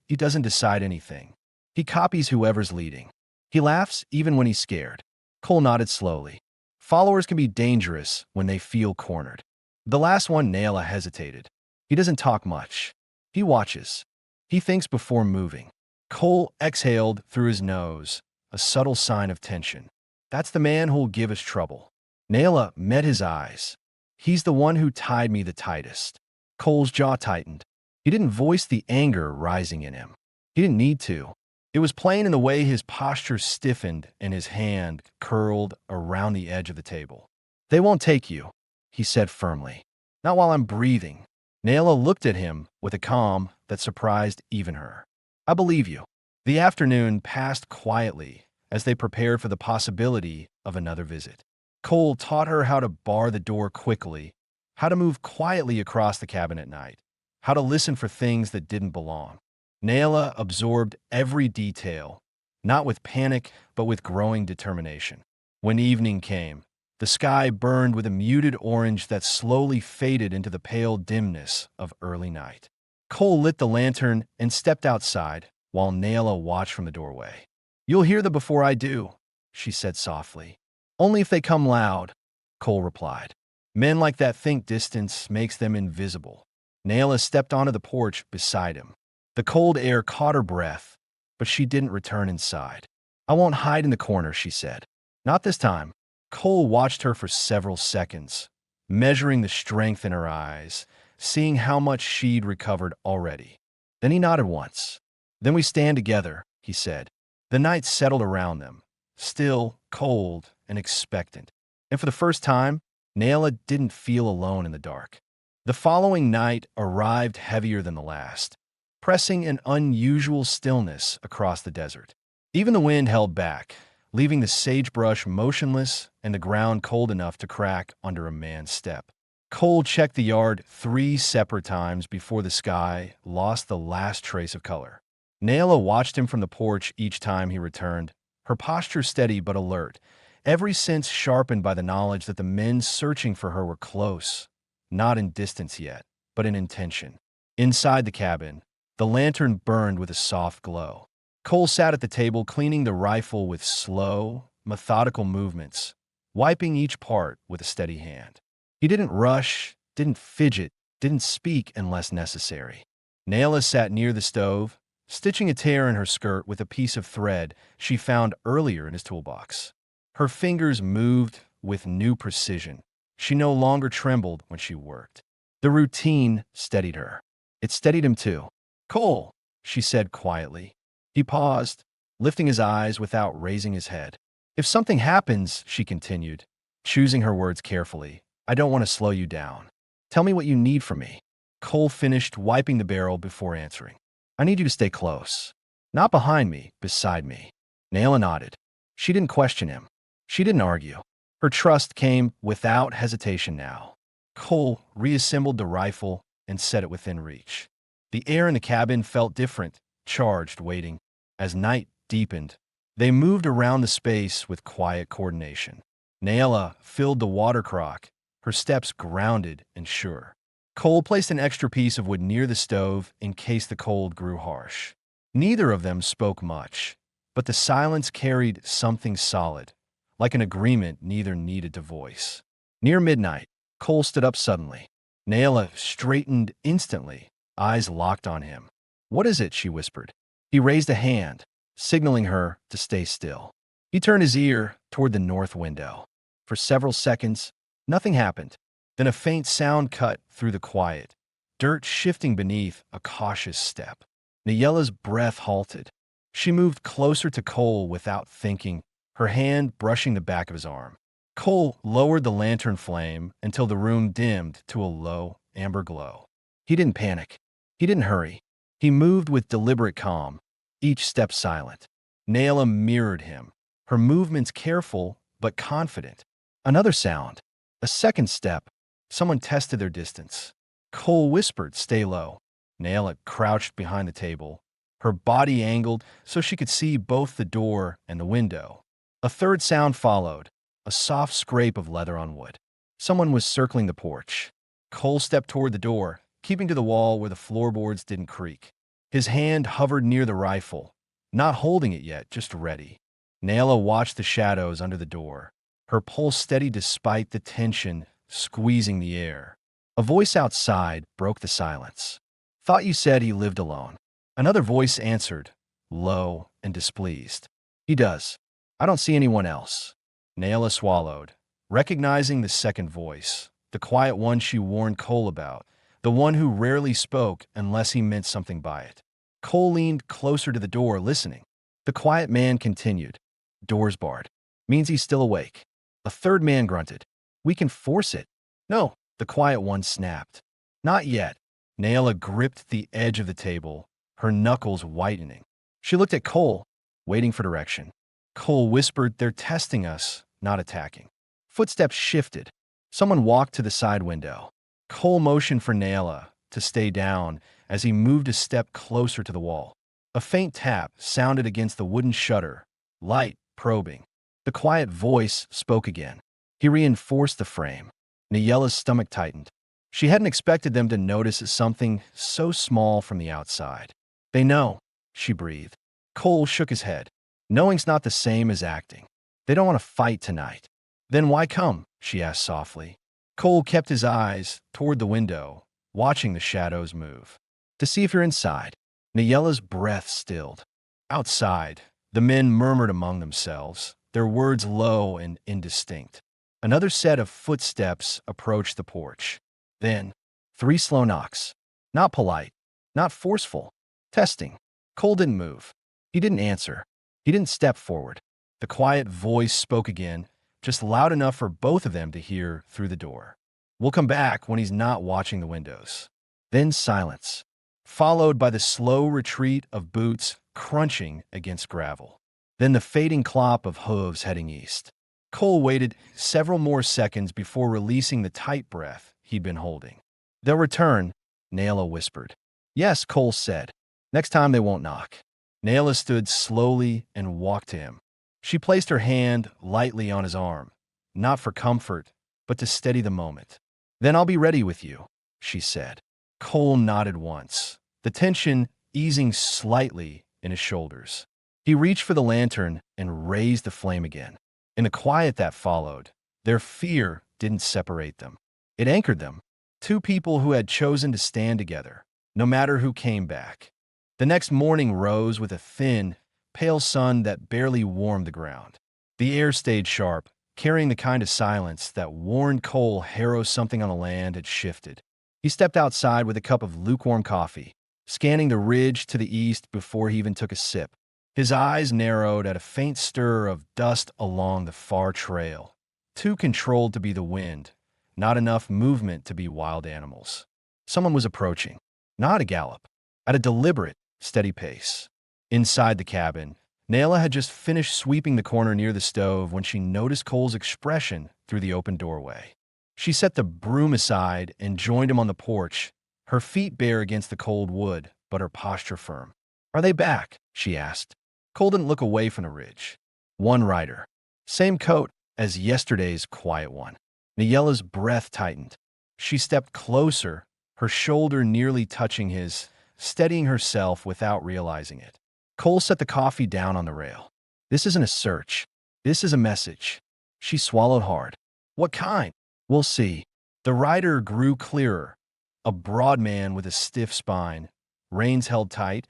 he doesn't decide anything. He copies whoever's leading. He laughs even when he's scared. Cole nodded slowly. Followers can be dangerous when they feel cornered. The last one, Nayla hesitated. He doesn't talk much. He watches. He thinks before moving. Cole exhaled through his nose, a subtle sign of tension. That's the man who'll give us trouble. Nayla met his eyes. He's the one who tied me the tightest. Cole's jaw tightened. He didn't voice the anger rising in him. He didn't need to. It was plain in the way his posture stiffened and his hand curled around the edge of the table. They won't take you, he said firmly. Not while I'm breathing. Nayla looked at him with a calm that surprised even her. I believe you. The afternoon passed quietly as they prepared for the possibility of another visit. Cole taught her how to bar the door quickly, how to move quietly across the cabin at night, how to listen for things that didn't belong. Nayla absorbed every detail, not with panic, but with growing determination. When evening came, the sky burned with a muted orange that slowly faded into the pale dimness of early night. Cole lit the lantern and stepped outside while Nayla watched from the doorway. You'll hear them before I do, she said softly. Only if they come loud, Cole replied. Men like that think distance makes them invisible. Nayla stepped onto the porch beside him. The cold air caught her breath, but she didn't return inside. I won't hide in the corner, she said. Not this time. Cole watched her for several seconds, measuring the strength in her eyes, seeing how much she'd recovered already. Then he nodded once. Then we stand together, he said. The night settled around them, still, cold, and expectant. And for the first time, Nayla didn't feel alone in the dark. The following night arrived heavier than the last, pressing an unusual stillness across the desert. Even the wind held back, leaving the sagebrush motionless and the ground cold enough to crack under a man's step. Cole checked the yard 3 separate times before the sky lost the last trace of color. Naila watched him from the porch each time he returned, her posture steady but alert, every sense sharpened by the knowledge that the men searching for her were close, not in distance yet, but in intention. Inside the cabin, the lantern burned with a soft glow. Cole sat at the table cleaning the rifle with slow, methodical movements, wiping each part with a steady hand. He didn't rush, didn't fidget, didn't speak unless necessary. Naila sat near the stove, stitching a tear in her skirt with a piece of thread she found earlier in his toolbox. Her fingers moved with new precision. She no longer trembled when she worked. The routine steadied her. It steadied him too. "Cole," she said quietly. He paused, lifting his eyes without raising his head. "If something happens," she continued, choosing her words carefully, "I don't want to slow you down. Tell me what you need from me." Cole finished wiping the barrel before answering. "I need you to stay close. Not behind me, beside me." Naila nodded. She didn't question him. She didn't argue. Her trust came without hesitation now. Cole reassembled the rifle and set it within reach. The air in the cabin felt different, charged, waiting. As night deepened, they moved around the space with quiet coordination. Naila filled the water crock, her steps grounded and sure. Cole placed an extra piece of wood near the stove in case the cold grew harsh. Neither of them spoke much, but the silence carried something solid, like an agreement neither needed to voice. Near midnight, Cole stood up suddenly. Naila straightened instantly, eyes locked on him. "What is it?" she whispered. He raised a hand, signaling her to stay still. He turned his ear toward the north window. For several seconds, nothing happened. Then a faint sound cut through the quiet, dirt shifting beneath a cautious step. Naila's breath halted. She moved closer to Cole without thinking, her hand brushing the back of his arm. Cole lowered the lantern flame until the room dimmed to a low, amber glow. He didn't panic. He didn't hurry. He moved with deliberate calm, each step silent. Naila mirrored him, her movements careful but confident. Another sound. A second step. Someone tested their distance. Cole whispered, "Stay low." Naila crouched behind the table, her body angled so she could see both the door and the window. A third sound followed, a soft scrape of leather on wood. Someone was circling the porch. Cole stepped toward the door, keeping to the wall where the floorboards didn't creak. His hand hovered near the rifle, not holding it yet, just ready. Naila watched the shadows under the door, her pulse steady despite the tension squeezing the air. A voice outside broke the silence. "Thought you said he lived alone." Another voice answered, low and displeased. "He does. I don't see anyone else." Naila swallowed, recognizing the second voice, the quiet one she warned Cole about, the one who rarely spoke unless he meant something by it. Cole leaned closer to the door, listening. The quiet man continued, "Door's barred. Means he's still awake." A third man grunted, "We can force it." "No," the quiet one snapped. "Not yet." Naila gripped the edge of the table, her knuckles whitening. She looked at Cole, waiting for direction. Cole whispered, "They're testing us, not attacking." Footsteps shifted. Someone walked to the side window. Cole motioned for Naila to stay down as he moved a step closer to the wall. A faint tap sounded against the wooden shutter, light, probing. The quiet voice spoke again. He reinforced the frame. Naila's stomach tightened. She hadn't expected them to notice something so small from the outside. "They know," she breathed. Cole shook his head. "Knowing's not the same as acting. They don't want to fight tonight." "Then why come?" she asked softly. Cole kept his eyes toward the window, watching the shadows move. "To see if you're inside." Naila's breath stilled. Outside, the men murmured among themselves, their words low and indistinct. Another set of footsteps approached the porch. Then, 3 slow knocks. Not polite, not forceful. Testing. Cole didn't move. He didn't answer. He didn't step forward. The quiet voice spoke again, just loud enough for both of them to hear through the door. "We'll come back when he's not watching the windows." Then silence, followed by the slow retreat of boots crunching against gravel. then the fading clop of hooves heading east. Cole waited several more seconds before releasing the tight breath he'd been holding. "They'll return," Naila whispered. "Yes," Cole said. "Next time they won't knock." Naila stood slowly and walked to him. She placed her hand lightly on his arm, not for comfort, but to steady the moment. "Then I'll be ready with you," she said. Cole nodded once, the tension easing slightly in his shoulders. He reached for the lantern and raised the flame again. In the quiet that followed, their fear didn't separate them. It anchored them, two people who had chosen to stand together, no matter who came back. The next morning rose with a thin, pale sun that barely warmed the ground. The air stayed sharp, carrying the kind of silence that warned Cole something on the land had shifted. He stepped outside with a cup of lukewarm coffee, scanning the ridge to the east before he even took a sip. His eyes narrowed at a faint stir of dust along the far trail, too controlled to be the wind, not enough movement to be wild animals. Someone was approaching, not a gallop, at a deliberate, steady pace. Inside the cabin, Naila had just finished sweeping the corner near the stove when she noticed Cole's expression through the open doorway. She set the broom aside and joined him on the porch, her feet bare against the cold wood, but her posture firm. "Are they back?" she asked. Cole didn't look away from the ridge. "One rider. Same coat as yesterday's quiet one." Naila's breath tightened. She stepped closer, her shoulder nearly touching his, steadying herself without realizing it. Cole set the coffee down on the rail. "This isn't a search. This is a message." She swallowed hard. "What kind?" "We'll see." The rider grew clearer, a broad man with a stiff spine, reins held tight,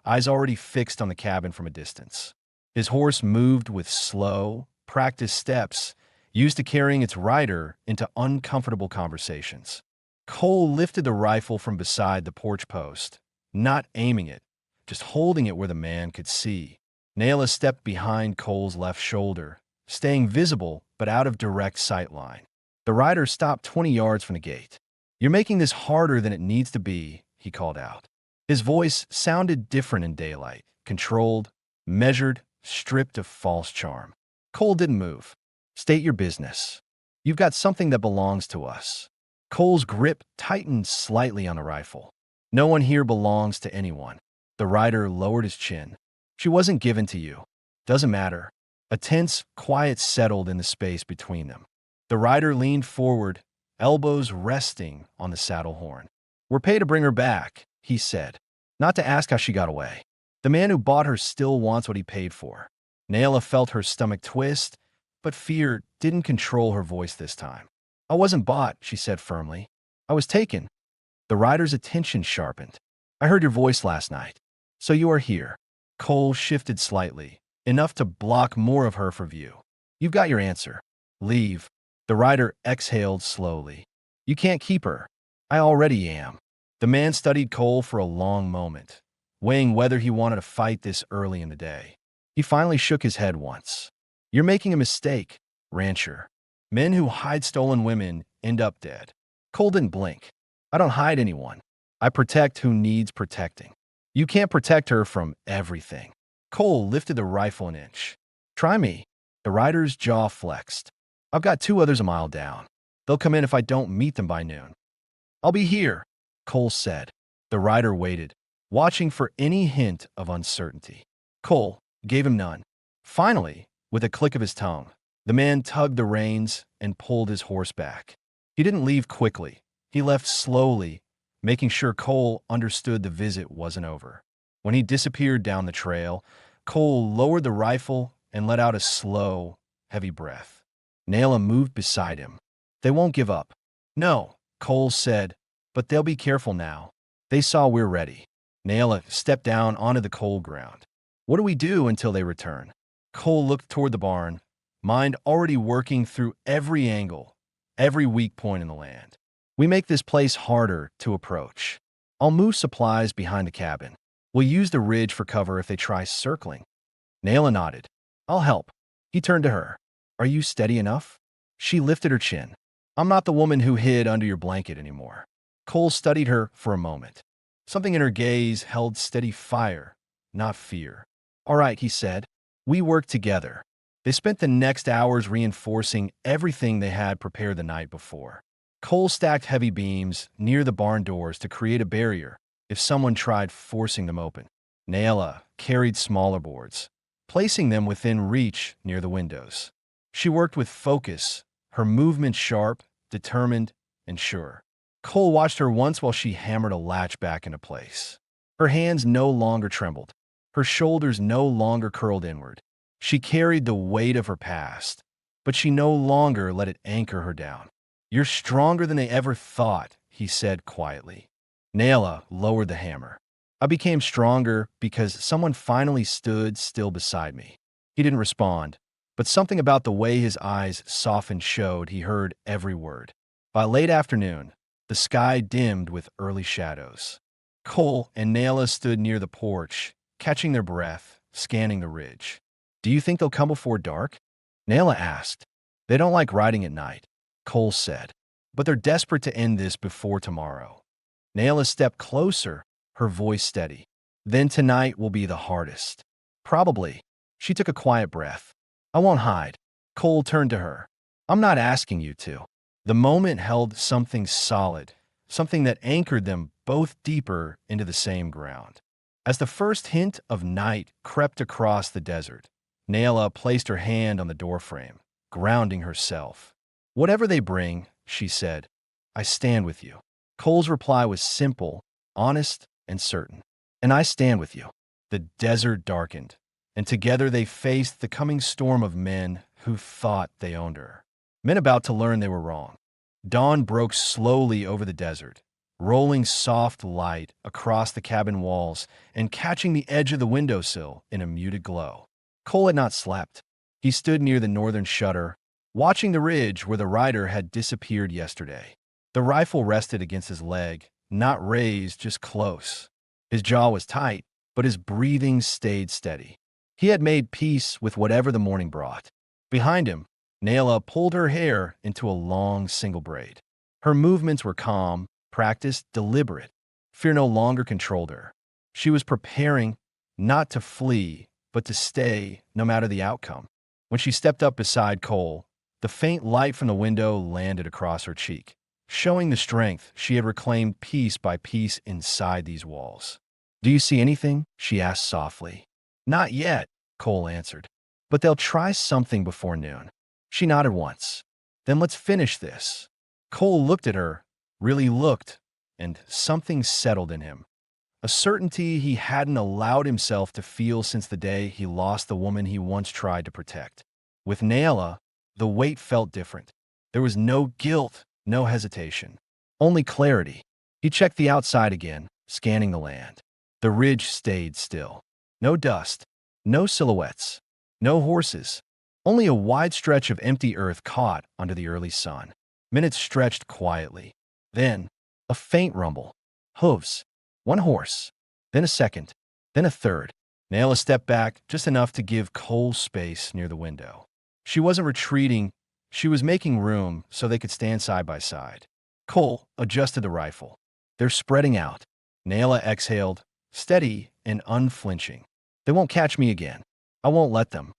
eyes already fixed on the cabin from a distance. His horse moved with slow, practiced steps, used to carrying its rider into uncomfortable conversations. Cole lifted the rifle from beside the porch post, not aiming it, just holding it where the man could see. Naila stepped behind Cole's left shoulder, staying visible but out of direct sight line. The rider stopped 20 yards from the gate. "You're making this harder than it needs to be," he called out. His voice sounded different in daylight, controlled, measured, stripped of false charm. Cole didn't move. "State your business. You've got something that belongs to us." Cole's grip tightened slightly on the rifle. "No one here belongs to anyone." The rider lowered his chin. "She wasn't given to you. Doesn't matter." A tense quiet settled in the space between them. The rider leaned forward, elbows resting on the saddle horn. "We're paid to bring her back," he said, "not to ask how she got away. The man who bought her still wants what he paid for." Naila felt her stomach twist, but fear didn't control her voice this time. "I wasn't bought," she said firmly. "I was taken." The rider's attention sharpened. "I heard your voice last night. So you are here." Cole shifted slightly, enough to block more of her from view. "You've got your answer. Leave." The rider exhaled slowly. "You can't keep her." "I already am." The man studied Cole for a long moment, weighing whether he wanted to fight this early in the day. He finally shook his head once. "You're making a mistake, rancher. Men who hide stolen women end up dead." Cole didn't blink. "I don't hide anyone. I protect who needs protecting. You can't protect her from everything." Cole lifted the rifle an inch. "Try me." The rider's jaw flexed. "I've got two others a mile down. They'll come in if I don't meet them by noon." "I'll be here," Cole said. The rider waited, watching for any hint of uncertainty. Cole gave him none. Finally, with a click of his tongue, the man tugged the reins and pulled his horse back. He didn't leave quickly. He left slowly, making sure Cole understood the visit wasn't over. When he disappeared down the trail, Cole lowered the rifle and let out a slow, heavy breath. Naila moved beside him. "They won't give up." "No," Cole said, "but they'll be careful now. They saw we're ready." Naila stepped down onto the cold ground. "What do we do until they return?" Cole looked toward the barn, mind already working through every angle, every weak point in the land. "We make this place harder to approach. I'll move supplies behind the cabin. We'll use the ridge for cover if they try circling." Naila nodded. "I'll help." He turned to her. "Are you steady enough?" She lifted her chin. "I'm not the woman who hid under your blanket anymore." Cole studied her for a moment. Something in her gaze held steady fire, not fear. "All right," he said. We worked together. They spent the next hours reinforcing everything they had prepared the night before. Cole stacked heavy beams near the barn doors to create a barrier if someone tried forcing them open. Naila carried smaller boards, placing them within reach near the windows. She worked with focus, her movements sharp, determined, and sure. Cole watched her once while she hammered a latch back into place. Her hands no longer trembled. Her shoulders no longer curled inward. She carried the weight of her past, but she no longer let it anchor her down. "You're stronger than they ever thought," he said quietly. Naila lowered the hammer. "I became stronger because someone finally stood still beside me." He didn't respond, but something about the way his eyes softened showed he heard every word. By late afternoon, the sky dimmed with early shadows. Cole and Naila stood near the porch, catching their breath, scanning the ridge. "Do you think they'll come before dark?" Naila asked. "They don't like riding at night," Cole said, "but they're desperate to end this before tomorrow." Naila stepped closer, her voice steady. "Then tonight will be the hardest." "Probably." She took a quiet breath. "I won't hide." Cole turned to her. "I'm not asking you to." The moment held something solid, something that anchored them both deeper into the same ground. As the first hint of night crept across the desert, Naila placed her hand on the doorframe, grounding herself. "Whatever they bring," she said, "I stand with you." Cole's reply was simple, honest, and certain. "And I stand with you." The desert darkened, and together they faced the coming storm of men who thought they owned her. Men about to learn they were wrong. Dawn broke slowly over the desert, rolling soft light across the cabin walls and catching the edge of the windowsill in a muted glow. Cole had not slept. He stood near the northern shutter, watching the ridge where the rider had disappeared yesterday. The rifle rested against his leg, not raised, just close. His jaw was tight, but his breathing stayed steady. He had made peace with whatever the morning brought. Behind him, Naila pulled her hair into a long single braid. Her movements were calm, practiced, deliberate. Fear no longer controlled her. She was preparing not to flee, but to stay, no matter the outcome. When she stepped up beside Cole, the faint light from the window landed across her cheek, showing the strength she had reclaimed piece by piece inside these walls. "Do you see anything?" she asked softly. "Not yet," Cole answered. "But they'll try something before noon." She nodded once. "Then let's finish this." Cole looked at her, really looked, and something settled in him. A certainty he hadn't allowed himself to feel since the day he lost the woman he once tried to protect. With Naila, the weight felt different. There was no guilt, no hesitation, only clarity. He checked the outside again, scanning the land. The ridge stayed still. No dust, no silhouettes, no horses, only a wide stretch of empty earth caught under the early sun. Minutes stretched quietly. Then, a faint rumble. Hooves. One horse. Then a second. Then a third. Naila stepped back just enough to give Cole space near the window. She wasn't retreating. She was making room so they could stand side by side. Cole adjusted the rifle. "They're spreading out." Naila exhaled, steady and unflinching. "They won't catch me again. I won't let them."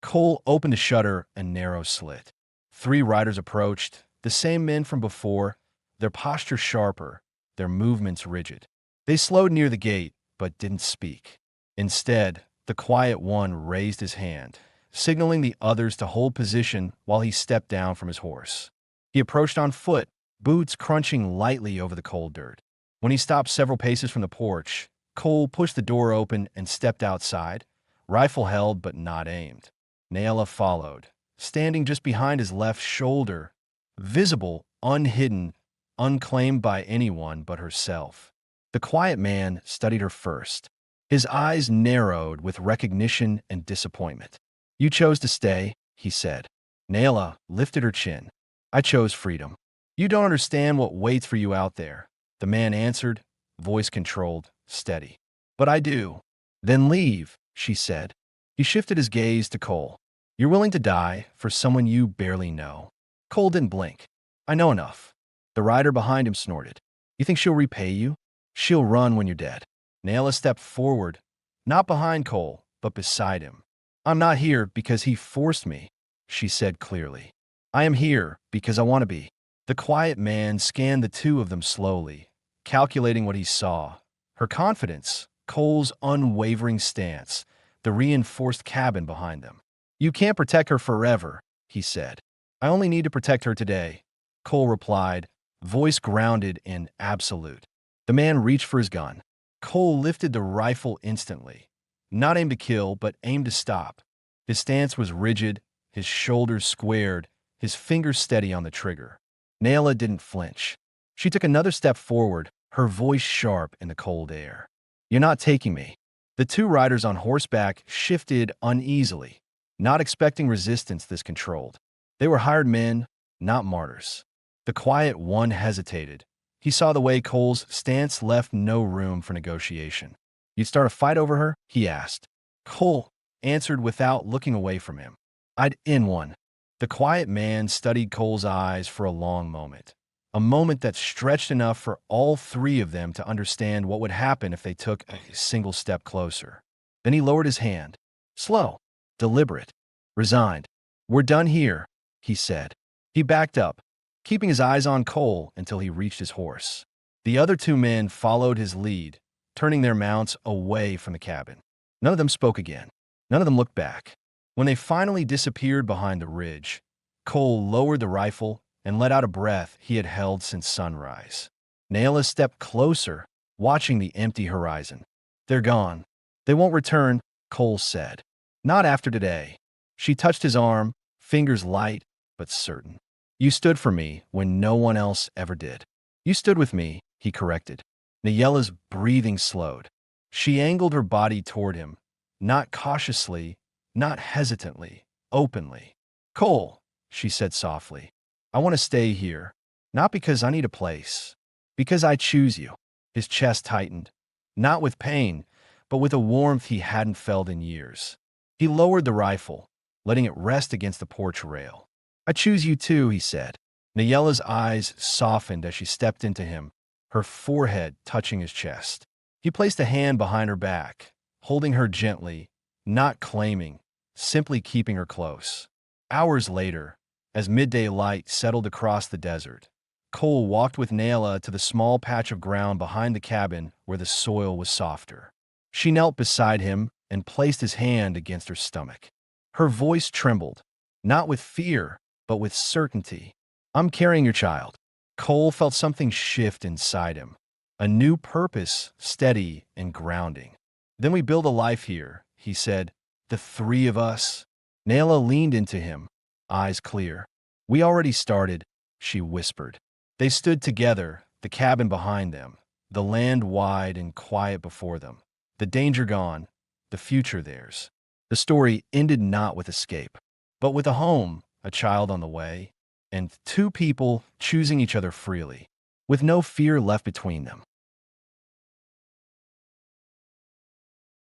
Cole opened the shutter, a narrow slit. 3 riders approached, the same men from before, their posture sharper, their movements rigid. They slowed near the gate, but didn't speak. Instead, the quiet one raised his hand, signaling the others to hold position while he stepped down from his horse. He approached on foot, boots crunching lightly over the cold dirt. When he stopped several paces from the porch, Cole pushed the door open and stepped outside, rifle held but not aimed. Naila followed, standing just behind his left shoulder, visible, unhidden, unclaimed by anyone but herself. The quiet man studied her first. His eyes narrowed with recognition and disappointment. "You chose to stay," he said. Naila lifted her chin. "I chose freedom." "You don't understand what waits for you out there," the man answered, voice controlled, steady. "But I do." "Then leave," she said. He shifted his gaze to Cole. "You're willing to die for someone you barely know." Cole didn't blink. "I know enough." The rider behind him snorted. "You think she'll repay you?" "She'll run when you're dead." Naila stepped forward, not behind Cole, but beside him. I'm not here because he forced me, she said clearly. I am here because I want to be. The quiet man scanned the two of them slowly, calculating what he saw. Her confidence, Cole's unwavering stance, the reinforced cabin behind them. You can't protect her forever, he said. I only need to protect her today, Cole replied, voice grounded in absolute. The man reached for his gun. Cole lifted the rifle instantly. Not aimed to kill, but aimed to stop. His stance was rigid, his shoulders squared, his fingers steady on the trigger. Nayla didn't flinch. She took another step forward, her voice sharp in the cold air. You're not taking me. The two riders on horseback shifted uneasily, not expecting resistance this controlled. They were hired men, not martyrs. The quiet one hesitated. He saw the way Cole's stance left no room for negotiation. You'd start a fight over her? He asked. Cole answered without looking away from him. I'd end one. The quiet man studied Cole's eyes for a long moment. A moment that stretched enough for all three of them to understand what would happen if they took a single step closer. Then he lowered his hand. Slow, deliberate, resigned. We're done here, he said. He backed up, keeping his eyes on Cole until he reached his horse. The other two men followed his lead, turning their mounts away from the cabin. None of them spoke again. None of them looked back. When they finally disappeared behind the ridge, Cole lowered the rifle and let out a breath he had held since sunrise. Nayla stepped closer, watching the empty horizon. They're gone. They won't return, Cole said. Not after today. She touched his arm, fingers light but certain. You stood for me when no one else ever did. You stood with me, he corrected. Nayela's breathing slowed. She angled her body toward him, not cautiously, not hesitantly, openly. Cole, she said softly, I want to stay here, not because I need a place, because I choose you. His chest tightened, not with pain, but with a warmth he hadn't felt in years. He lowered the rifle, letting it rest against the porch rail. I choose you too, he said. Nayela's eyes softened as she stepped into him, her forehead touching his chest. He placed a hand behind her back, holding her gently, not claiming, simply keeping her close. Hours later, as midday light settled across the desert, Cole walked with Nayla to the small patch of ground behind the cabin where the soil was softer. She knelt beside him and placed his hand against her stomach. Her voice trembled, not with fear, but with certainty. I'm carrying your child. Cole felt something shift inside him, a new purpose, steady and grounding. Then we build a life here, he said, the three of us. Nayla leaned into him, eyes clear. We already started, she whispered. They stood together, the cabin behind them, the land wide and quiet before them. The danger gone, the future theirs. The story ended not with escape, but with a home, a child on the way, and two people choosing each other freely, with no fear left between them.